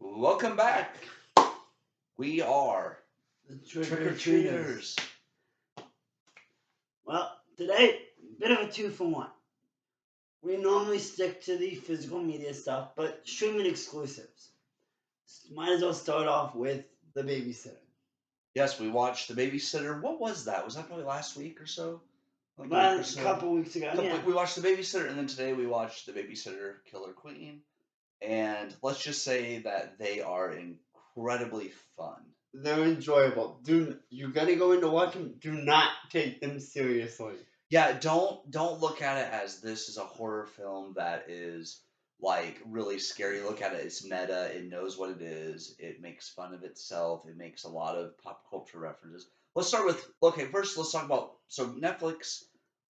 Welcome back. We are The trick trick or or treaters. treaters. Well, today, bit of a 2-for-1. We normally stick to the physical media stuff, but streaming exclusives. Might as well start off with The Babysitter. Yes, we watched The Babysitter. What was that? Was that probably last week or so? Like a week or About a so? couple weeks ago, yeah. We watched The Babysitter, and then today we watched The Babysitter Killer Queen. And let's just say that they are incredibly fun. They're enjoyable. You gotta go in to watch them. Do not take them seriously. Yeah, don't look at it as this is a horror film that is like really scary. Look at it, it's meta, it knows what it is, it makes fun of itself, it makes a lot of pop culture references. Let's start with first let's talk about so Netflix,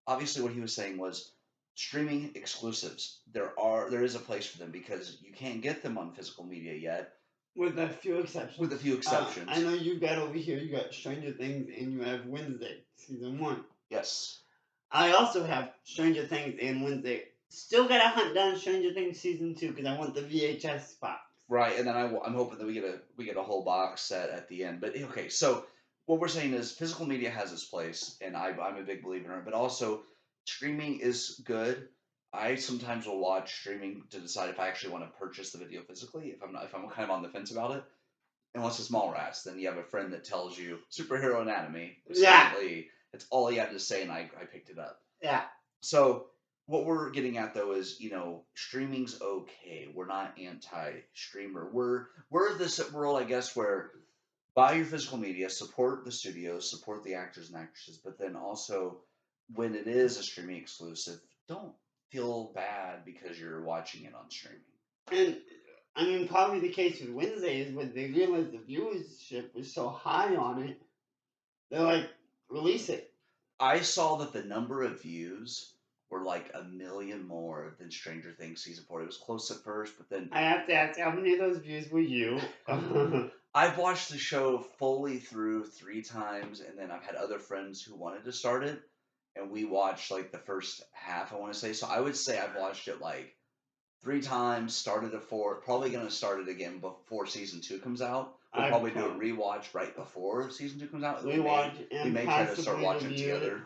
obviously what he was saying was streaming exclusives. There is a place for them because you can't get them on physical media yet. With a few exceptions. With a few exceptions. I know you've got over here, you got Stranger Things and you have Wednesday, season 1. Yes. I also have Stranger Things and Wednesday. Still gotta hunt down Stranger Things season 2 because I want the VHS box. Right, and then I'm hoping that we get a whole box set at the end. But okay, so what we're saying is physical media has its place, and I'm a big believer in it. But also, streaming is good. I sometimes will watch streaming to decide if I actually want to purchase the video physically. If I'm kind of on the fence about it, unless it's Mallrats, then you have a friend that tells you superhero anatomy. Yeah. It's all he had to say, and I picked it up. Yeah. So what we're getting at though is, streaming's okay. We're not anti-streamer. We're this world, I guess, where buy your physical media, support the studios, support the actors and actresses, but then also when it is a streaming exclusive, don't feel bad because you're watching it on streaming. And I mean, probably the case with Wednesday is when they realized the viewership was so high on it, they're like, release it. I saw that the number of views were like 1 million more than Stranger Things season 4. It was close at first, but then I have to ask, how many of those views were you? I've watched the show fully through 3 times, and then I've had other friends who wanted to start it, and we watched like the first half, I want to say. So I would say I've watched it like 3 times, started at 4, probably going to start it again before season 2 comes out. We'll probably do a rewatch right before season 2 comes out. We may try to start watching it together.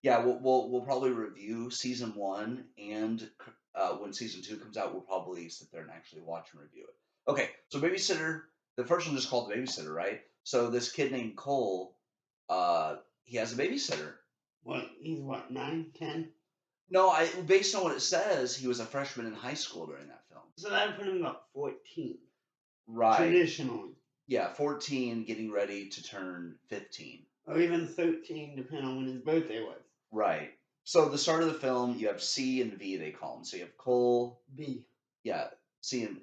Yeah, we'll probably review season 1, and when season 2 comes out, we'll probably sit there and actually watch and review it. Okay, so Babysitter, the first one just called The Babysitter, right? So this kid named Cole, he has a babysitter. He's what, 9, 10? No, based on what it says, he was a freshman in high school during that film. So that would put him about 14. Right. Traditionally. Yeah, 14, getting ready to turn 15. Or even 13, depending on when his birthday was. Right. So the start of the film, you have C and V, they call him. So you have Cole. B. Yeah, C and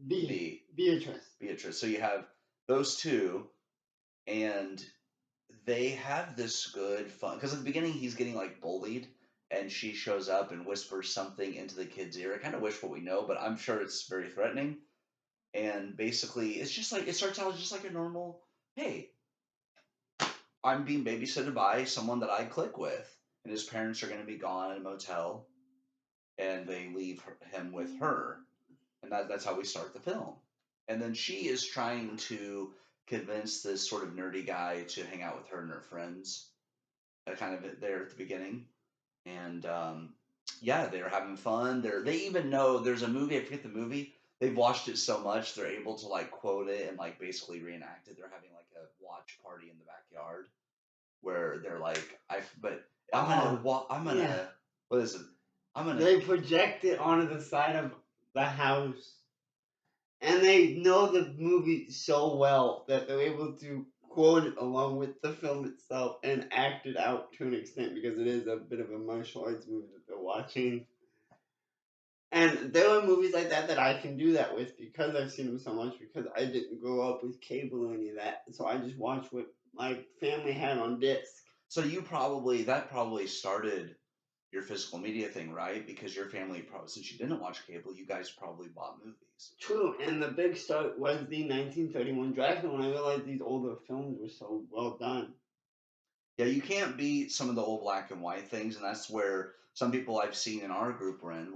B. Beatrice. So you have those two, and they have this good fun because at the beginning he's getting like bullied, and she shows up and whispers something into the kid's ear. I kind of wish what we know, but I'm sure it's very threatening. And basically, it's just like it starts out just like a normal, hey, I'm being babysitted by someone that I click with, and his parents are going to be gone in a motel, and they leave him with her, and that's how we start the film. And then she is trying to convince this sort of nerdy guy to hang out with her and her friends, kind of there at the beginning, and yeah, they're having fun. They even know there's a movie. I forget the movie. They've watched it so much they're able to like quote it and like basically reenact it. They're having like a watch party in the backyard where they're like, what is it? They project it onto the side of the house, and they know the movie so well that they're able to quote it along with the film itself and act it out to an extent because it is a bit of a martial arts movie that they're watching. And there are movies like that that I can do that with because I've seen them so much because I didn't grow up with cable or any of that. So I just watched what my family had on disc. So that probably started your physical media thing, right? Because your family probably, since you didn't watch cable, you guys probably bought movies. True, and the big start was the 1931 Dracula when I realized these older films were so well done. Yeah, you can't beat some of the old black and white things, and that's where some people I've seen in our group we're in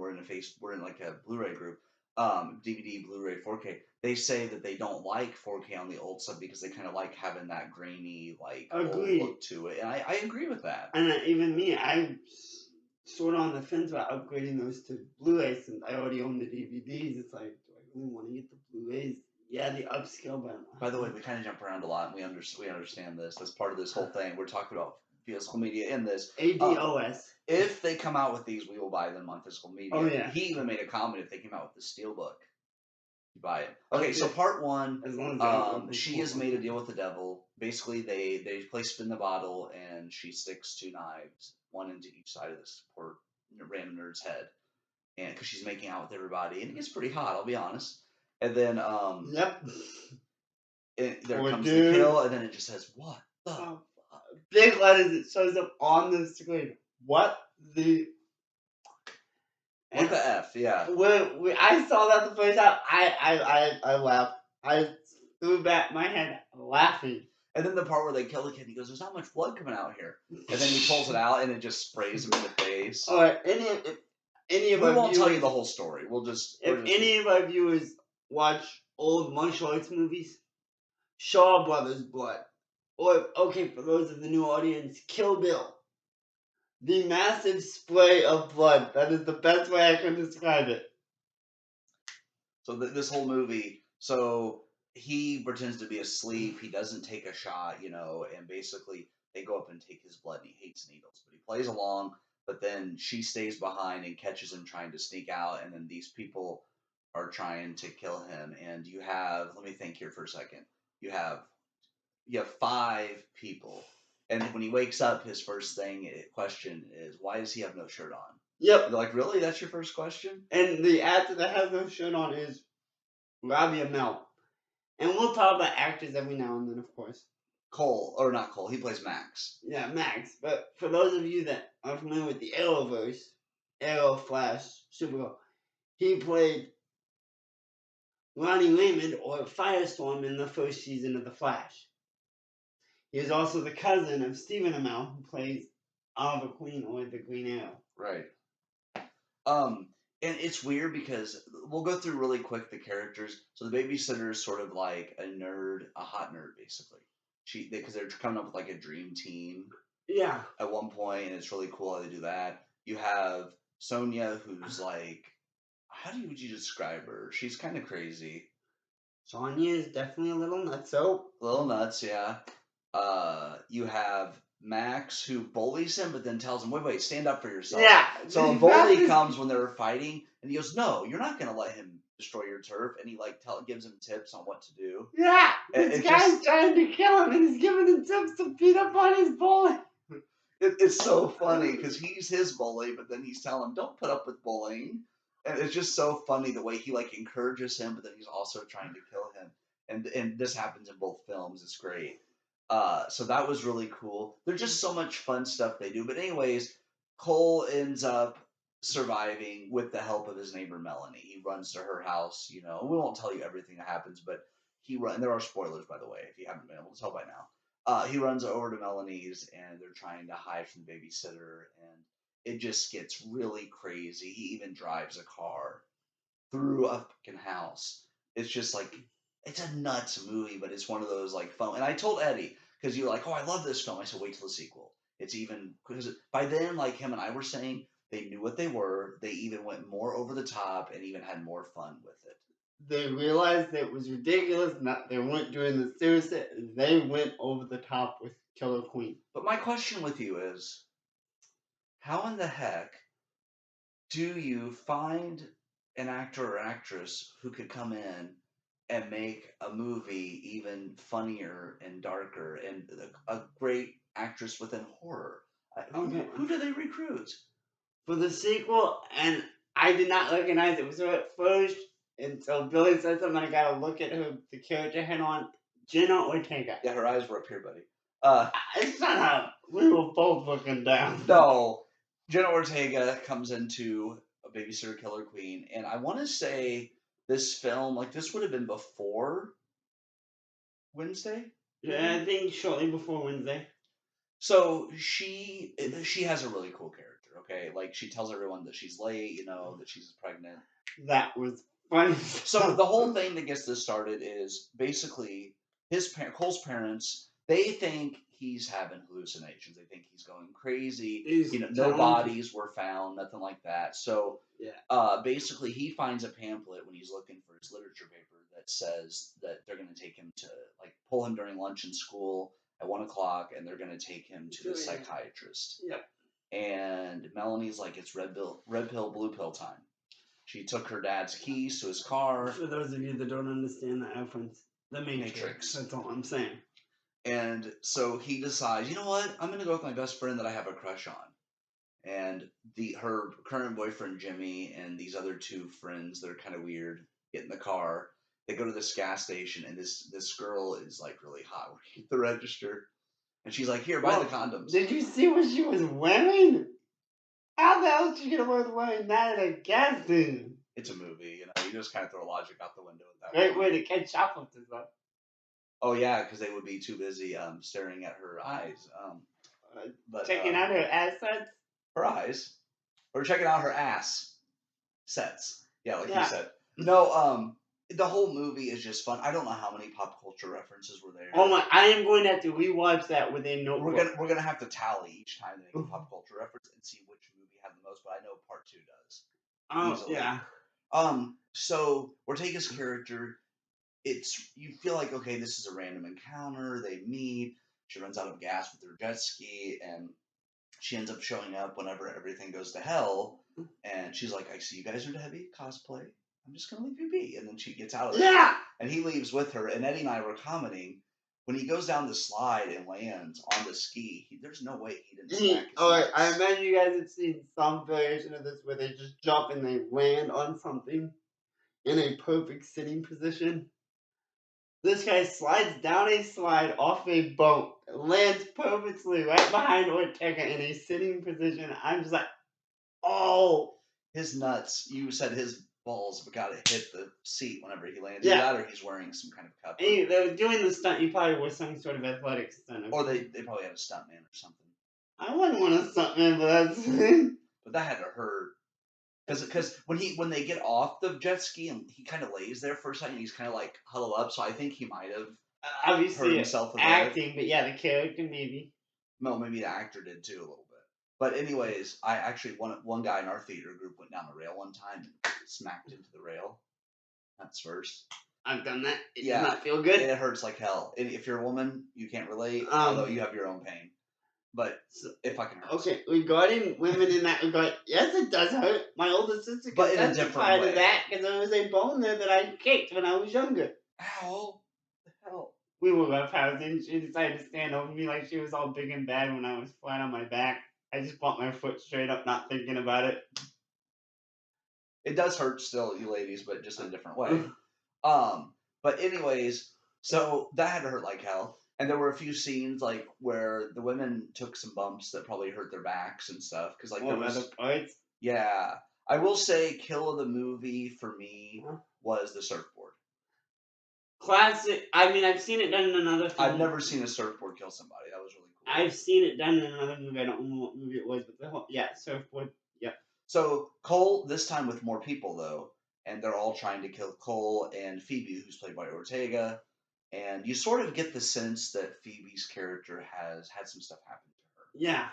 like a Blu-ray group. DVD, Blu-ray, 4K. They say that they don't like 4K on the old stuff because they kind of like having that grainy, like old look to it, and I agree with that. And even me, I'm sort of on the fence about upgrading those to Blu-ray since I already own the DVDs. It's like, do I really want to get the Blu-rays? Yeah, the upscale, but by the way, we kind of jump around a lot, and we understand this. That's part of this whole thing. We're talking about physical media in this. ADOS. If they come out with these, we will buy them on physical media. Oh yeah. He even made a comment: if they came out with the Steelbook, you buy it. Okay, so part one, she has made a deal with the devil. Basically, they play spin the bottle, and she sticks 2 knives, one into each side of this poor random nerd's head, and because she's making out with everybody, and it gets pretty hot. I'll be honest. And then yep. There comes the kill, and then it just says, "What the big letters?" It shows up on the screen. What the? What the F? Yeah. When I saw that the first time, I laughed. I threw back my head laughing. And then the part where they kill the kid, he goes, "There's not much blood coming out here." And then he pulls it out, and it just sprays him in the face. All right, we won't tell you the whole story. Any of our viewers watch old martial arts movies, Shaw Brothers blood, or okay, for those of the new audience, Kill Bill. The massive spray of blood. That is the best way I can describe it. So this whole movie, so he pretends to be asleep. He doesn't take a shot, and basically they go up and take his blood, and he hates needles. But he plays along, but then she stays behind and catches him trying to sneak out, and then these people are trying to kill him. And you have, let me think here for a second. You have 5 people. And when he wakes up, his first question is, why does he have no shirt on? Yep. They're like, really? That's your first question? And the actor that has no shirt on is Robbie Amell. And we'll talk about actors every now and then, of course. Cole, or not Cole, he plays Max. Yeah, Max. But for those of you that are familiar with the Arrowverse, Arrow, Flash, Supergirl, he played Ronnie Raymond, or Firestorm, in the first season of The Flash. He is also the cousin of Stephen Amell, who plays Oliver Queen, or the Green Arrow. Right. And it's weird because we'll go through really quick the characters. So the babysitter is sort of like a nerd, a hot nerd, basically. Because they're coming up with like a dream team. Yeah. At one point, and it's really cool how they do that. You have Sonia, who's like, would you describe her? She's kind of crazy. Sonia is definitely a little nutso. A little nuts, yeah. You have Max, who bullies him, but then tells him, wait, stand up for yourself. Yeah. So a bully comes when they're fighting, and he goes, no, you're not going to let him destroy your turf. And he gives him tips on what to do. Yeah. This guy's trying to kill him, and he's giving him tips to beat up on his bully. It's so funny, because he's his bully, but then he's telling him, don't put up with bullying. And it's just so funny the way he encourages him, but then he's also trying to kill him. And this happens in both films. It's great. So that was really cool. There's just so much fun stuff they do. But anyways, Cole ends up surviving with the help of his neighbor Melanie. He runs to her house. We won't tell you everything that happens, but and there are spoilers, by the way, if you haven't been able to tell by now. He runs over to Melanie's, and they're trying to hide from the babysitter, and it just gets really crazy. He even drives a car through a fucking house. It's just it's a nuts movie, but it's one of those fun. And I told Eddie, because you were like, "Oh, I love this film." I said, "Wait till the sequel." It's even, because by then, him and I were saying, they knew what they were. They even went more over the top and even had more fun with it. They realized it was ridiculous. They weren't doing the serious. They went over the top with Killer Queen. But my question with you is, how in the heck do you find an actor or actress who could come in and make a movie even funnier and darker, and a great actress within horror? Okay. Who do they recruit? For the sequel, and I did not recognize it was her at first until Billy said something. I gotta look at the character head on. Jenna Ortega. Yeah, her eyes were up here, buddy. Shut up. We were both looking down. No. Jenna Ortega comes into A Babysitter Killer Queen, and I want to say this film, this would have been before Wednesday? Yeah, I think shortly before Wednesday. So she has a really cool character, okay? She tells everyone that she's late, that she's pregnant. That was funny. So the whole thing that gets this started is basically Cole's parents. They think he's having hallucinations. They think he's going crazy. No bodies were found, nothing like that. So basically, he finds a pamphlet when he's looking for his literature paper that says that they're going to take him to pull him during lunch in school at 1:00, and they're going to take him to the psychiatrist. Yep. And Melanie's like, it's red pill, blue pill time. She took her dad's keys to his car. For those of you that don't understand the reference, the Matrix. That's all I'm saying. And so he decides, you know what? I'm going to go with my best friend that I have a crush on. And her current boyfriend, Jimmy, and these other two friends that are kind of weird get in the car. They go to this gas station, and this girl is really hot working at the register. And she's like, here, buy the condoms. Did you see what she was wearing? How the hell is she going to be wearing that at a gas station? It's a movie, you just kind of throw logic out the window with that. Great way to catch shoplifters, though. Oh, yeah, because they would be too busy staring at her eyes. Checking out her assets? Her eyes. Or checking out her ass sets. Yeah, you said. No, the whole movie is just fun. I don't know how many pop culture references were there. Oh my! I am going to have to rewatch that within Notebook. We're gonna have to tally each time they make a pop culture reference and see which movie had the most. But I know part 2 does. Oh yeah. So Ortega's character, you feel like, okay, this is a random encounter. They meet. She runs out of gas with her jet ski, and she ends up showing up whenever everything goes to hell. And she's like, I see you guys are heavy cosplay. I'm just going to leave you be. And then she gets out of there. Yeah! And he leaves with her. And Eddie and I were commenting, when he goes down the slide and lands on the ski, there's no way he didn't smack his nuts. I imagine you guys have seen some variation of this where they just jump and they land on something in a perfect sitting position. This guy slides down a slide off a boat, lands perfectly right behind Ortega in a sitting position. I'm just like, oh! His nuts, you said his balls got to hit the seat whenever he landed. Yeah. That or he's wearing some kind of cup. They were doing the stunt. He probably was some sort of athletic stunt. Or they probably had a stuntman or something. I wouldn't want a stuntman, but that's... But that had to hurt. Because when they get off the jet ski and he kind of lays there for a second, he's kind of huddled up. So I think he might have obviously hurt himself a bit. Acting, but yeah, the character maybe. No, maybe the actor did too a little bit. But anyways, I actually one guy in our theater group went down the rail one time and smacked into the rail. That's first. I've done that. It does not feel good. It hurts like hell. And if you're a woman, you can't relate, although you have your own pain. But it fucking hurts. Okay, regarding women in that regard, yes, it does hurt. My older sister can testify to that because there was a bone there that I kicked when I was younger. Ow! The hell? We were roughhousing. She decided to stand over me like she was all big and bad when I was flat on my back. I just bumped my foot straight up, not thinking about it. It does hurt still, you ladies, but just in a different way. But anyways, so that had to hurt like hell. And there were a few scenes where the women took some bumps that probably hurt their backs and stuff. Because there was other parts. Yeah, I will say, kill of the movie for me was the surfboard. Classic. I mean, I've seen it done in another film. I've never seen a surfboard kill somebody. That was really cool. I've seen it done in another movie. I don't know what movie it was, but surfboard. Yep. So Cole, this time with more people though, and they're all trying to kill Cole and Phoebe, who's played by Ortega. And you sort of get the sense that Phoebe's character has had some stuff happen to her. Yeah.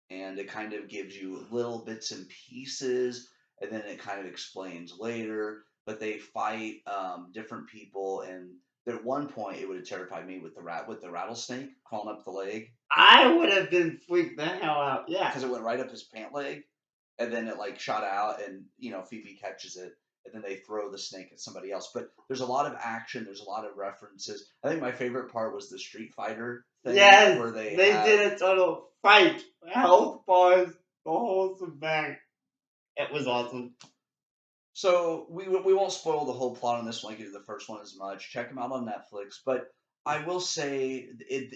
And it kind of gives you little bits and pieces, and then it kind of explains later. But they fight different people, and at one point it would have terrified me with the rattlesnake crawling up the leg. I would have been freaked the hell out. Yeah. Because it went right up his pant leg, and then it shot out, and Phoebe catches it. And then they throw the snake at somebody else. But there's a lot of action. There's a lot of references. I think my favorite part was the Street Fighter thing. Yes, where they did a total fight. Health bars, the whole shebang. It was awesome. So we won't spoil the whole plot on this one like you did the first one as much. Check them out on Netflix. But I will say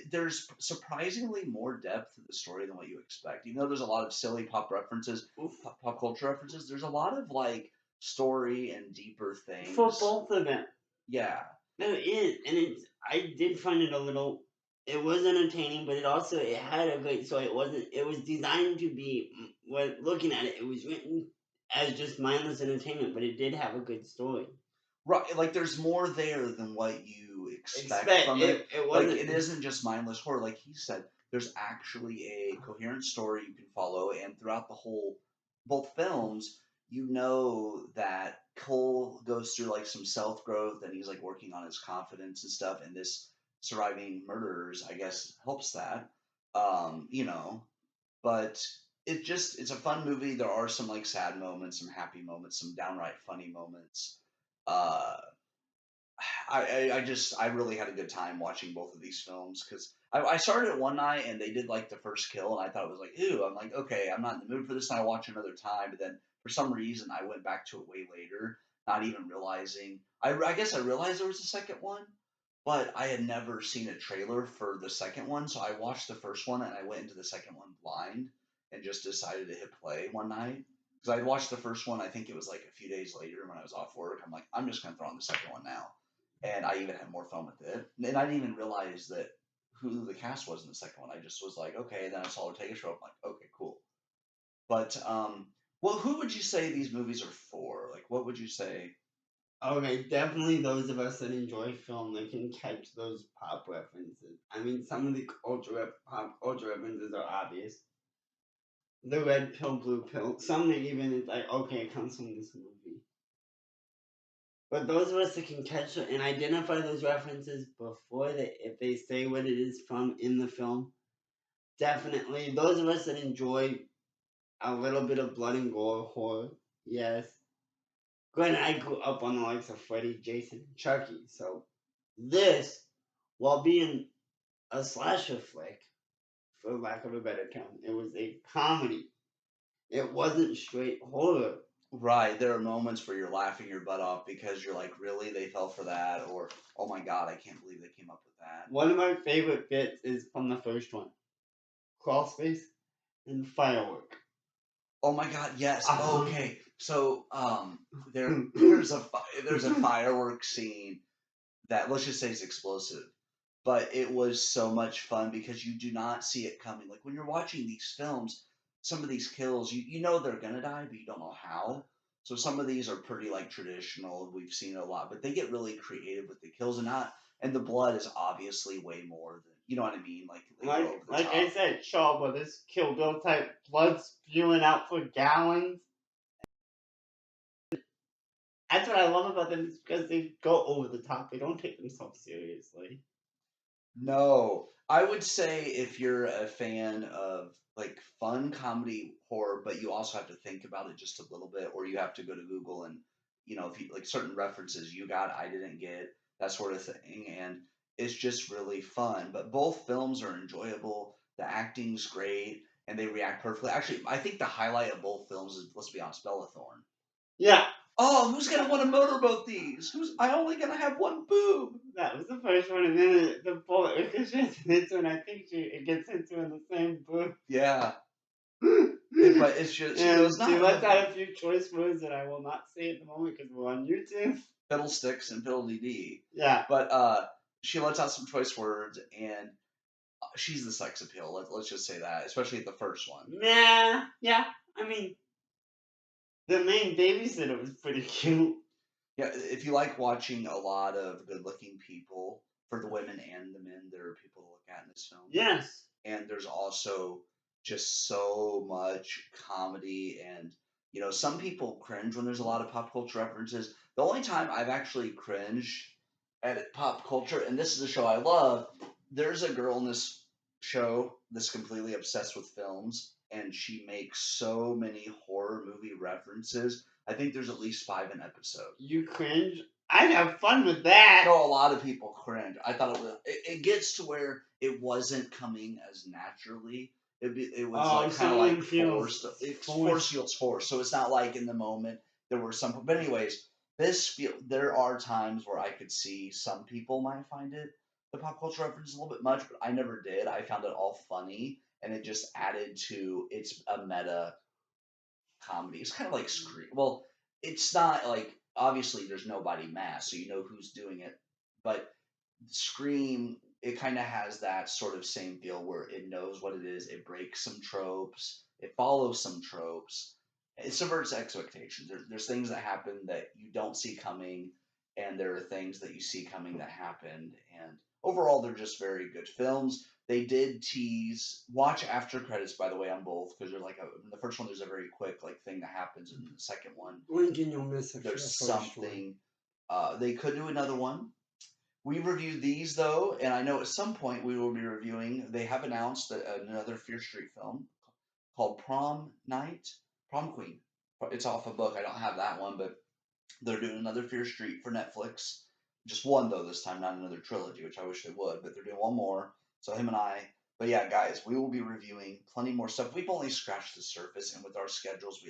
there's surprisingly more depth to the story than what you expect. Even though there's a lot of silly pop references, pop culture references, there's a lot of story and deeper things for both of them. Yeah, no, it is, and I did find it a little. It was entertaining, but it had a great story. It was designed to be. When looking at it, it was written as just mindless entertainment, but it did have a good story. Right, like there's more there than what you expect from it. It Like wasn't. it isn't just mindless horror. Like he said, there's actually a coherent story you can follow, and throughout the whole both films, you know that Cole goes through like some self growth, and he's like working on his confidence and stuff. And this surviving murderers, I guess, helps that. You know, but it's a fun movie. There are some like sad moments, some happy moments, some downright funny moments. Uh, I really had a good time watching both of these films because I started it one night and they did like the first kill and I thought it was like ew. I'm like okay, I'm not in the mood for this. And I watch another time, but then for some reason I went back to it way later, not even realizing. I guess I realized there was a second one, but I had never seen a trailer for the second one, so I watched the first one and I went into the second one blind and just decided to hit play one night. Because I'd watched the first one, I think it was like a few days later when I was off work. I'm like, I'm just gonna throw on the second one now, and I even had more fun with it. And I didn't even realize that who the cast was in the second one. I just was like, okay. And then I saw her take a show. I'm like, okay, cool. But well, who would you say these movies are for? Like, what would you say? Okay, definitely those of us that enjoy film that can catch those pop references. I mean, some of the pop culture references are obvious. The red pill, blue pill. Some that even it's like, okay, it comes from this movie. But those of us that can catch it and identify those references before if they say what it is from in the film, definitely. Those of us that enjoy a little bit of blood and gore horror, yes. Granted, I grew up on the likes of Freddy, Jason, and Chucky, so this, while being a slasher flick, for lack of a better term, it was a comedy. It wasn't straight horror. Right, there are moments where you're laughing your butt off because you're like, really, they fell for that, or oh my god, I can't believe they came up with that. One of my favorite bits is from the first one, crawl space and firework. Oh my god, yes. Okay, so there's a fireworks scene that let's just say is explosive, but it was so much fun because you do not see it coming. Like when you're watching these films, some of these kills, you know they're gonna die, but you don't know how. So some of these are pretty like traditional. We've seen a lot, but they get really creative with the kills and the blood is obviously way more than you know what I mean. Like they go over the top. I said, Shaw Brothers, Kill Bill type blood spewing out for gallons. That's what I love about them is because they go over the top. They don't take themselves seriously. No, I would say if you're a fan of like fun comedy horror, but you also have to think about it just a little bit, or you have to go to Google and if you like certain references you got, I didn't get that sort of thing, and it's just really fun. But both films are enjoyable. The acting's great, and they react perfectly. Actually, I think the highlight of both films is let's be honest, Bella Thorne. Yeah. Oh, who's gonna want to motorboat these? I only gonna have one boob? That was the first one, and then the bullet ricochets into, and I think it gets into in the same boob. Yeah. But it's just she left out a few choice words that I will not say at the moment because we're on YouTube. Fiddlesticks and fiddle-dee-dee. Yeah. But she lets out some choice words, and she's the sex appeal. Let's just say that, especially at the first one. Yeah. I mean, the main babysitter was pretty cute. Yeah, if you like watching a lot of good-looking people, for the women and the men, there are people to look at in this film. Yes. And there's also just so much comedy and some people cringe when there's a lot of pop culture references. The only time I've actually cringed at pop culture, and this is a show I love, there's a girl in this show that's completely obsessed with films, and she makes so many horror movie references. I think there's at least 5 an episode. You cringe? I'd have fun with that. No, a lot of people cringe. I thought it gets to where it wasn't coming as naturally. It was like kind of like forced. It's force feels forced. So it's not like in the moment there were some. But anyways, there are times where I could see some people might find the pop culture reference a little bit much, but I never did. I found it all funny, and it just added to it's a meta comedy. It's kind of like Scream. Well, it's not like obviously there's nobody masked, so you know who's doing it. But Scream, it kind of has that sort of same feel where it knows what it is. It breaks some tropes. It follows some tropes. it subverts expectations. There's things that happen that you don't see coming, and there are things that you see coming that happened. And overall, they're just very good films. They did tease watch after credits, by the way, on both, because there's like in the first one there's a very quick like thing that happens, and in the second one blink and you'll miss it. There's something. They could do another one. We reviewed these though, and I know at some point we will be reviewing. They have announced another Fear Street film called Prom Queen. It's off a book. I don't have that one, but they're doing another Fear Street for Netflix. Just one though this time, not another trilogy, which I wish they would. But they're doing one more. So him and I. But yeah, guys, we will be reviewing plenty more stuff. We've only scratched the surface, and with our schedules,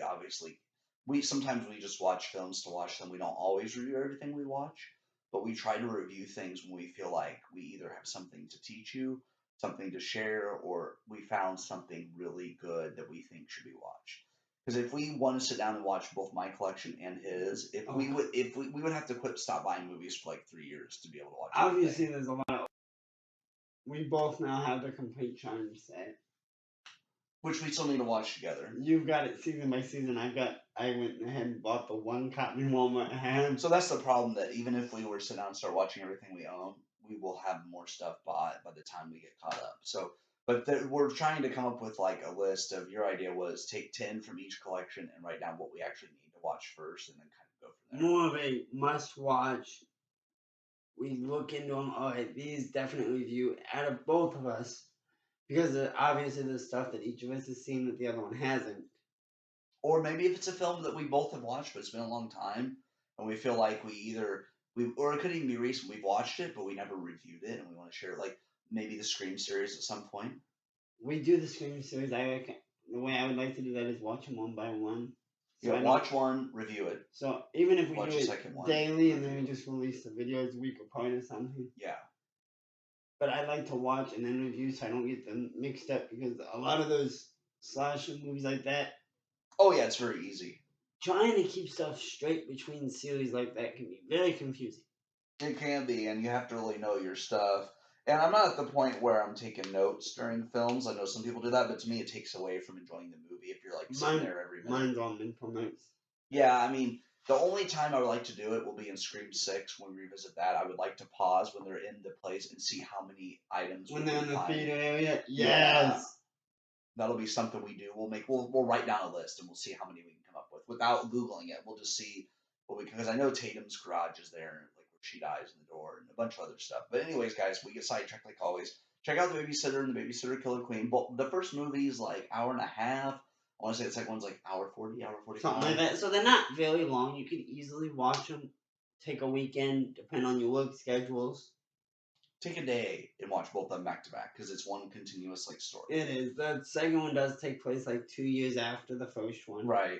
we sometimes we just watch films to watch them. We don't always review everything we watch, but we try to review things when we feel like we either have something to teach you, something to share, or we found something really good that we think should be watched. Because if we want to sit down and watch both my collection and his, if we would have to stop buying movies for like 3 years to be able to watch. Obviously, there's a lot of. We both now have the complete Shining set, which we still need to watch together. You've got it season by season. I went ahead and bought the one copy in Walmart hand. So that's the problem, that even if we were to sit down and start watching everything we own, we will have more stuff bought by the time we get caught up. So, but we're trying to come up with like a list of, your idea was take 10 from each collection and write down what we actually need to watch first, and then kind of go from there. More of a must watch. We look into them. All right, these definitely review out of both of us, because obviously there's stuff that each of us has seen that the other one hasn't. Or maybe if it's a film that we both have watched, but it's been a long time, and we feel like or it could even be recent, we've watched it, but we never reviewed it, and we want to share it. Like maybe the Scream series at some point. We do the Scream series. I reckon the way I would like to do that is watch them one by one. So watch one, review it. So even if we do it daily and then we just release the videos a week apart or something. Yeah. But I like to watch and then review so I don't get them mixed up, because a lot of those slasher movies like that. Oh yeah, it's very easy. Trying to keep stuff straight between series like that can be very confusing. It can be, and you have to really know your stuff. And I'm not at the point where I'm taking notes during films. I know some people do that, but to me, it takes away from enjoying the movie if you're like sitting there every minute. Mine's on mental notes. Yeah, I mean, the only time I would like to do it will be in Scream 6 when we revisit that. I would like to pause when they're in the place and see how many items. When they're in the theater area, yes. Yeah. That'll be something we do. We'll write down a list and we'll see how many we can come up with without Googling it. We'll just see what we can, because I know Tatum's garage is there, like where she dies in the door, and a bunch of other stuff. But anyways, guys, we get sidetracked like always. Check out The Babysitter and The Babysitter Killer Queen. But the first movie is like hour and a half. I want to say the second one's like hour 40, hour 45. Something like that. So they're not very long. You could easily watch them. Take a weekend, depend on your work schedules. Take a day and watch both of them back to back, because it's one continuous like story. It is. The second one does take place like 2 years after the first one. Right.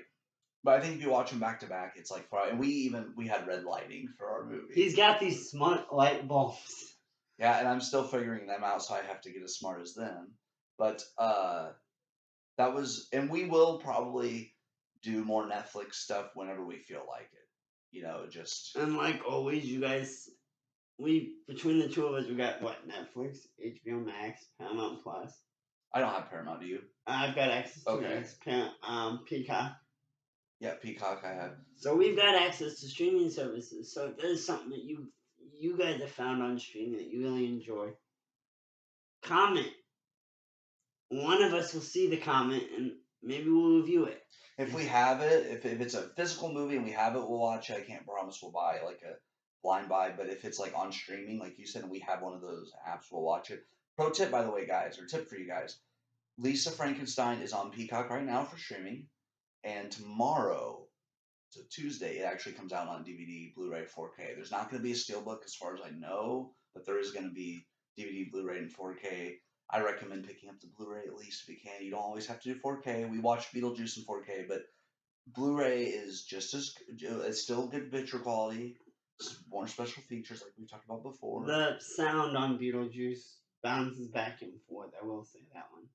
But I think if you watch them back to back, it's like and we had red lighting for our movie. He's got these smart light bulbs. Yeah, and I'm still figuring them out, so I have to get as smart as them. But that was, and we will probably do more Netflix stuff whenever we feel like it. You know, just. And like always, you guys, between the two of us, we got what? Netflix, HBO Max, Paramount Plus. I don't have Paramount. Do you? I've got access to this. Peacock. Yeah, Peacock I have. So we've got access to streaming services. So if there's something that you guys have found on streaming that you really enjoy, comment. One of us will see the comment and maybe we'll review it. If we have it, if it's a physical movie and we have it, we'll watch it. I can't promise we'll buy like a blind buy, but if it's like on streaming, like you said, and we have one of those apps, we'll watch it. Pro tip, by the way, guys, or tip for you guys, Lisa Frankenstein is on Peacock right now for streaming, and tomorrow, so Tuesday, it actually comes out on DVD, Blu-ray, 4K. There's not going to be a steelbook as far as I know, but there is going to be DVD, Blu-ray, and 4K. I recommend picking up the Blu-ray at least if you can. You don't always have to do 4K. We watched Beetlejuice in 4K, but Blu-ray is just as it's still good picture quality. More special features like we talked about before. The sound on Beetlejuice bounces back and forth. I will say that one.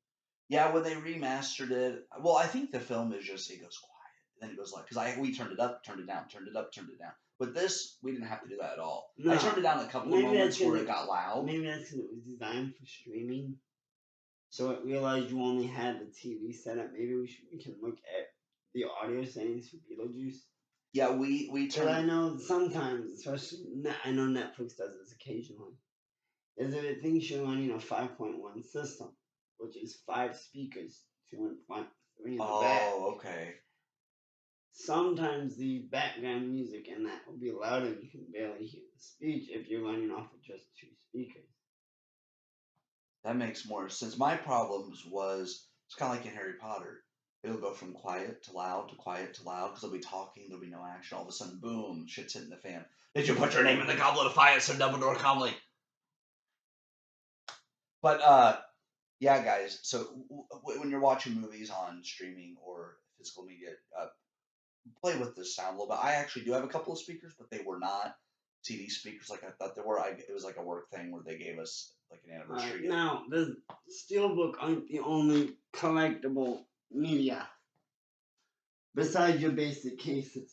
Yeah, when they remastered it, well, I think the film is just, it goes quiet, then it goes like, because we turned it up, turned it down, turned it up, turned it down. With this, we didn't have to do that at all. No. I turned it down a couple of moments where it got loud. Maybe that's because it was designed for streaming, so it realized you only had the TV set up. Maybe we can look at the audio settings for Beetlejuice. Yeah, we turn. I know sometimes, especially I know Netflix does this occasionally. Is if it thinks you're running a 5.1 system, which is 5 speakers, 2 in front, 3 in the back. Oh, okay. Sometimes the background music in that will be louder and you can barely hear the speech if you're running off of just 2 speakers. That makes more sense. My problems was it's kind of like in Harry Potter. It'll go from quiet to loud to quiet to loud because they'll be talking, there'll be no action. All of a sudden, boom, shit's hitting the fan. Did you put your name in the goblet of fire? Said Dumbledore calmly. But yeah, guys. So when you're watching movies on streaming or physical media, play with the sound a little bit. I actually do have a couple of speakers, but they were not CD speakers like I thought they were. It was like a work thing where they gave us like an anniversary gift. Now, the Steelbook aren't the only collectible media besides your basic cases.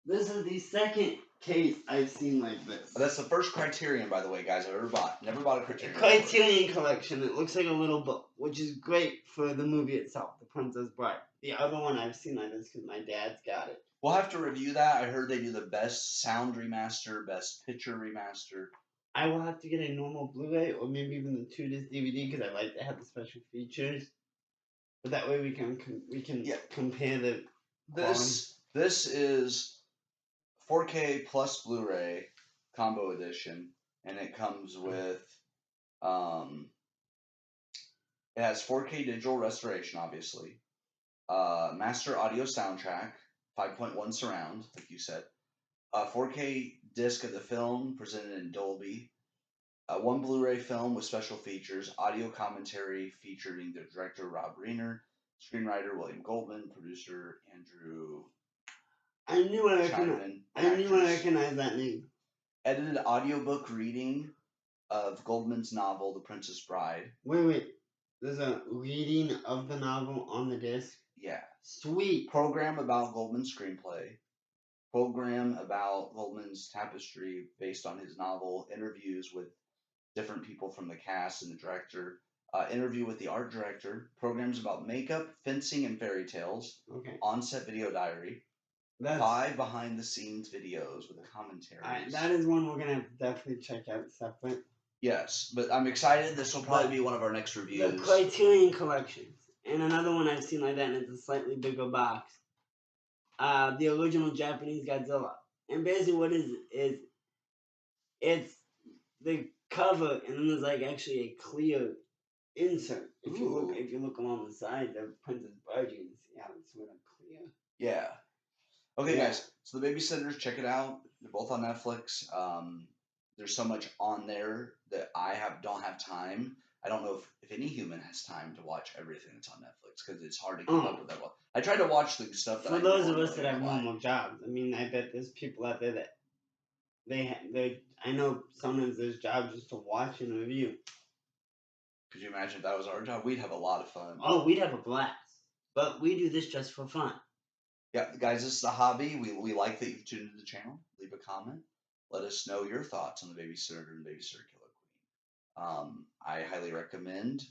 This is the second case I've seen like this. That's the first Criterion, by the way, guys, I've ever bought. Never bought a Criterion. Criterion collection. It looks like a little book, which is great for the movie itself, The Princess Bride. The other one I've seen like this because my dad's got it. We'll have to review that. I heard they do the best sound remaster, best picture remaster. I will have to get a normal Blu-ray or maybe even the 2-disc DVD because I like to have the special features. But that way we can compare the. This is 4K plus Blu-ray combo edition, and it comes with it has 4K digital restoration, obviously, master audio soundtrack, 5.1 surround, like you said, 4K disc of the film presented in Dolby, one Blu-ray film with special features, audio commentary featuring the director Rob Reiner, screenwriter William Goldman, producer Andrew. I knew I recognized that name. Edited audiobook reading of Goldman's novel The Princess Bride. Wait. There's a reading of the novel on the disc? Yeah. Sweet. Program about Goldman's screenplay. Program about Goldman's tapestry based on his novel. Interviews with different people from the cast and the director. Interview with the art director. Programs about makeup, fencing, and fairy tales. Okay. On-set video diary. 5 behind-the-scenes videos with commentaries. That is one we're going to definitely check out separate. Yes, but I'm excited. This will probably be one of our next reviews. The Criterion collections. And another one I've seen like that, and it's a slightly bigger box. The original Japanese Godzilla. And basically what it is it's the cover, and then there's like actually a clear insert. If you look along the side, the Princess Bride, you can see how it's sort of clear. Yeah. Okay, guys. So the Babysitters, check it out. They're both on Netflix. There's so much on there that I don't have time. I don't know if any human has time to watch everything that's on Netflix because it's hard to keep up with that one. I tried to watch the stuff that for those of us that have normal jobs. I mean, I bet there's people out there that I know sometimes there's jobs just to watch and review. Could you imagine if that was our job? We'd have a lot of fun. Oh, we'd have a blast. But we do this just for fun. Yeah, guys, this is a hobby. We like that you've tuned into the channel. Leave a comment. Let us know your thoughts on the Babysitter and Babysitter Killer Queen. I highly recommend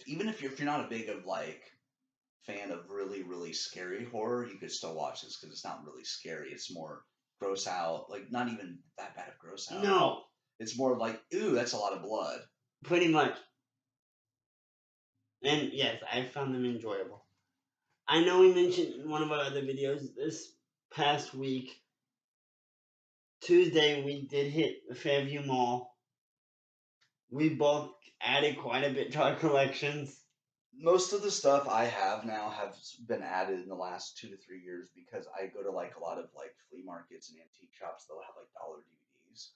even if you're not a big fan of really, really scary horror, you could still watch this because it's not really scary. It's more gross out, like not even that bad of gross out. No. It's more like, ooh, that's a lot of blood. Pretty much. And yes, I found them enjoyable. I know we mentioned in one of our other videos this past week, Tuesday, we did hit the Fairview Mall. We both added quite a bit to our collections. Most of the stuff I have now has been added in the last 2 to 3 years because I go to a lot of flea markets and antique shops. They'll have $1 DVDs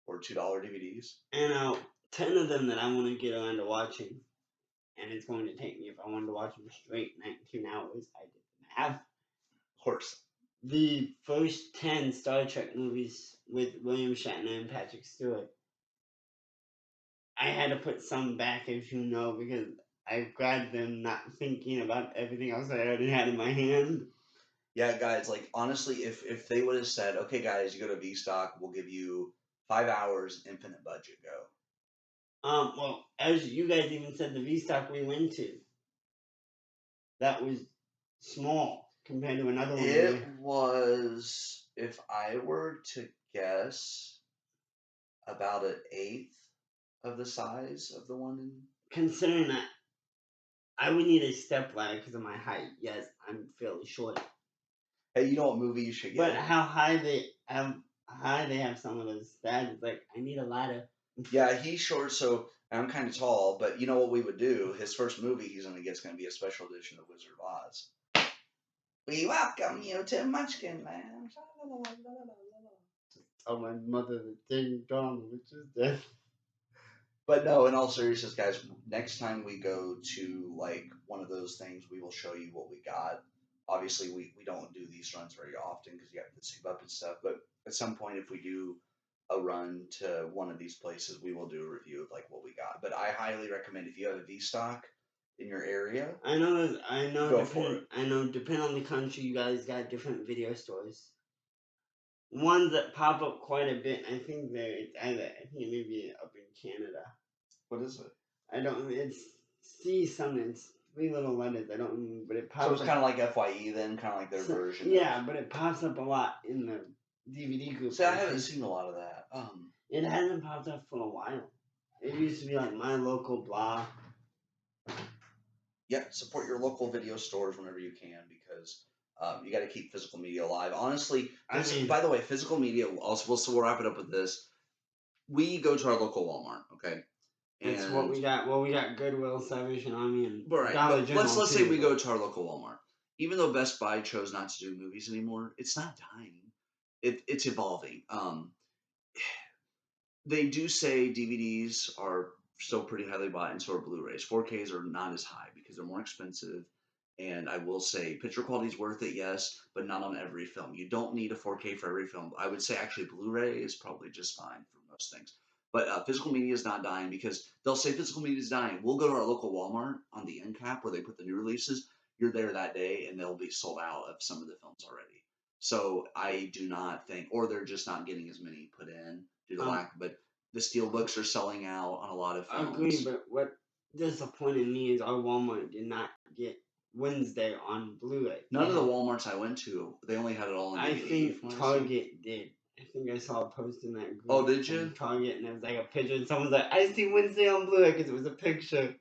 or $2 DVDs. And 10 of them that I want to get around to watching. And it's going to take me, if I wanted to watch them straight, 19 hours. I did the math. Of course. The first 10 Star Trek movies with William Shatner and Patrick Stewart. I had to put some back, as you know, because I grabbed them not thinking about everything else I already had in my hand. Yeah, guys, honestly, if they would have said, okay, guys, you go to V-Stock, we'll give you 5 hours, infinite budget, go. Well, as you guys even said, the V-Stock we went to, that was small compared to another one? It was, if I were to guess, about an eighth of the size of the one in. Considering that I would need a step ladder because of my height. Yes, I'm fairly short. Hey, you know what movie you should get? But how high they have some of those stats? Like, I need a ladder. Yeah, he's short, so I'm kind of tall. But you know what we would do? His first movie he's gonna get is gonna be a special edition of Wizard of Oz. We welcome you to Munchkin Land. Tell my mother the ding dong, which is dead. But no, in all seriousness, guys, next time we go to like one of those things, we will show you what we got. Obviously, we don't do these runs very often because you have to save up and stuff. But at some point, if we do a run to one of these places, we will do a review of like what we got. But I highly recommend if you have a V stock in your area. I know. Go for it. I know. Depending on the country, you guys got different video stores. Ones that pop up quite a bit. I think I think it may be up in Canada. What is it? I don't. It's C something. It's 3 little letters. I don't remember, but it pops. So it's kind of like FYE then, kind of like their version. Yeah, but it pops up a lot in the DVD group. See, I haven't seen a lot of that. It hasn't popped up for a while. It used to be like my local blah. Yeah, support your local video stores whenever you can because you got to keep physical media alive. Honestly, by the way, physical media. Also, we'll wrap it up with this. We go to our local Walmart, okay? That's what we got. Well, we got Goodwill, Salvation Army, and Dollar General. Let's say we go to our local Walmart. Even though Best Buy chose not to do movies anymore, it's not dying. It's evolving. They do say DVDs are still pretty highly bought, and so are Blu-rays. 4Ks are not as high because they're more expensive. And I will say, picture quality is worth it, yes, but not on every film. You don't need a 4K for every film. I would say actually Blu-ray is probably just fine for most things. But physical media is not dying because they'll say physical media is dying. We'll go to our local Walmart on the end cap where they put the new releases. You're there that day, and they'll be sold out of some of the films already. So I do not think, or they're just not getting as many put in due to lack. But the steelbooks are selling out on a lot of films. I agree, but what disappointed me is our Walmart did not get Wednesday on Blu-ray. None of the Walmarts I went to, they only had it all on DVD. I think Target did. I think I saw a post in that group. Oh, did you? Target, and it was like a picture, and someone's like, I see Wednesday on Blu-ray because it was a picture.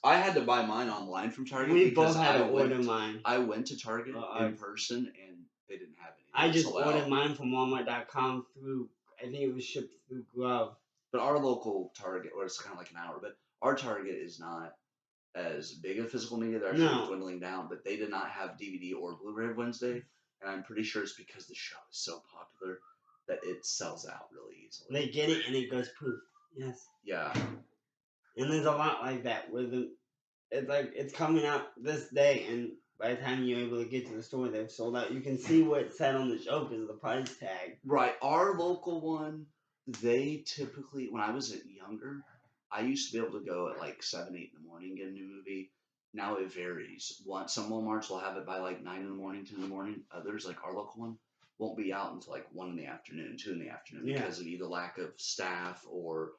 I had to buy mine online from Target. We both had to order mine. I went to Target in person, and they didn't have any. I just ordered mine from Walmart.com through, I think it was shipped through Glove. But our local Target, or it's kind of like an hour, but our Target is not as big of physical media. They're actually dwindling down, but they did not have DVD or Blu-ray Wednesday, and I'm pretty sure it's because the show is so popular that it sells out really easily. They get it and it goes poof. Yes. Yeah. And there's a lot like that where it's like it's coming out this day, and by the time you're able to get to the store, they've sold out. You can see what said on the shelf is the price tag. Right. Our local one, they typically, when I was younger, I used to be able to go at like 7, 8 in the morning and get a new movie. Now it varies. Some Walmarts will have it by like 9 in the morning, 10 in the morning. Others, like our local one, won't be out until like 1 in the afternoon, 2 in the afternoon because of either lack of staff or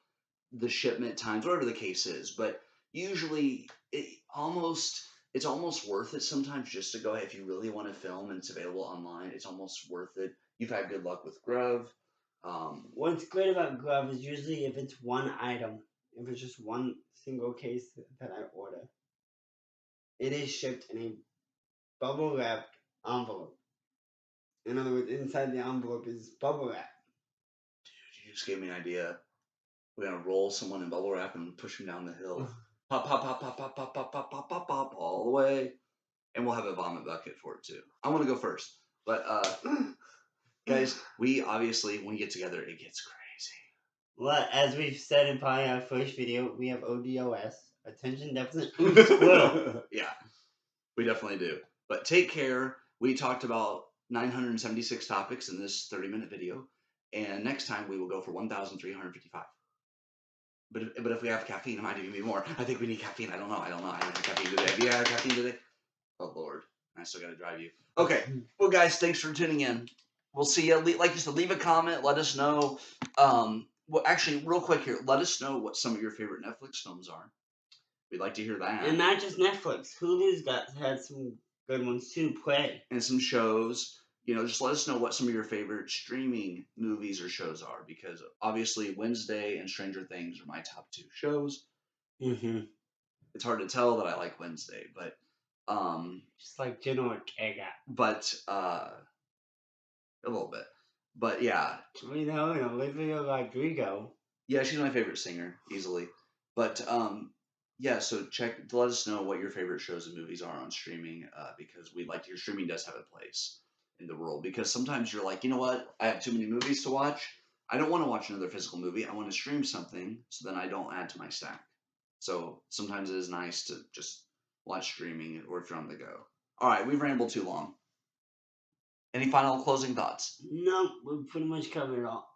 the shipment times, whatever the case is. But usually it's almost worth it sometimes just to go, if you really want to film and it's available online, it's almost worth it. You've had good luck with Grove. What's great about Grove is usually if it's one item, if it's just one single case that I order, it is shipped in a bubble wrapped envelope. In other words, inside the envelope is bubble wrap. Dude, you just gave me an idea. We're gonna roll someone in bubble wrap and push them down the hill. Pop, pop, pop, pop, pop, pop, pop, pop, pop, pop, pop, all the way. And we'll have a vomit bucket for it too. I want to go first. But guys, we obviously, when we get together, it gets crazy. Well, as we've said in probably our first video, we have ODOS, attention deficit squirrel. Yeah, we definitely do. But take care. We talked about 976 topics in this 30-minute video. And next time we will go for 1,355. But if we have caffeine, it might even be more. I think we need caffeine. I don't know. I don't have caffeine today. Have you had caffeine today? Oh, Lord. I still got to drive you. Okay. Well, guys, thanks for tuning in. We'll see you. Like you said, leave a comment. Let us know. Well, actually, real quick here. Let us know what some of your favorite Netflix films are. We'd like to hear that. And not just Netflix. Hulu's had some good ones to play. And some shows. Just let us know what some of your favorite streaming movies or shows are, because obviously Wednesday and Stranger Things are my top 2 shows. Mm-hmm. It's hard to tell that I like Wednesday, but just like Jenna Ortega. But a little bit. But yeah. Olivia Rodrigo. Yeah, she's my favorite singer, easily. But yeah, so let us know what your favorite shows and movies are on streaming, because we'd like to hear. Streaming does have a place in the world, because sometimes you're like, you know what, I have too many movies to watch. I don't want to watch another physical movie. I want to stream something so then I don't add to my stack. So sometimes it is nice to just watch streaming, or if you're on the go. All right, we've rambled too long. Any final closing thoughts? No, we've pretty much covered it all.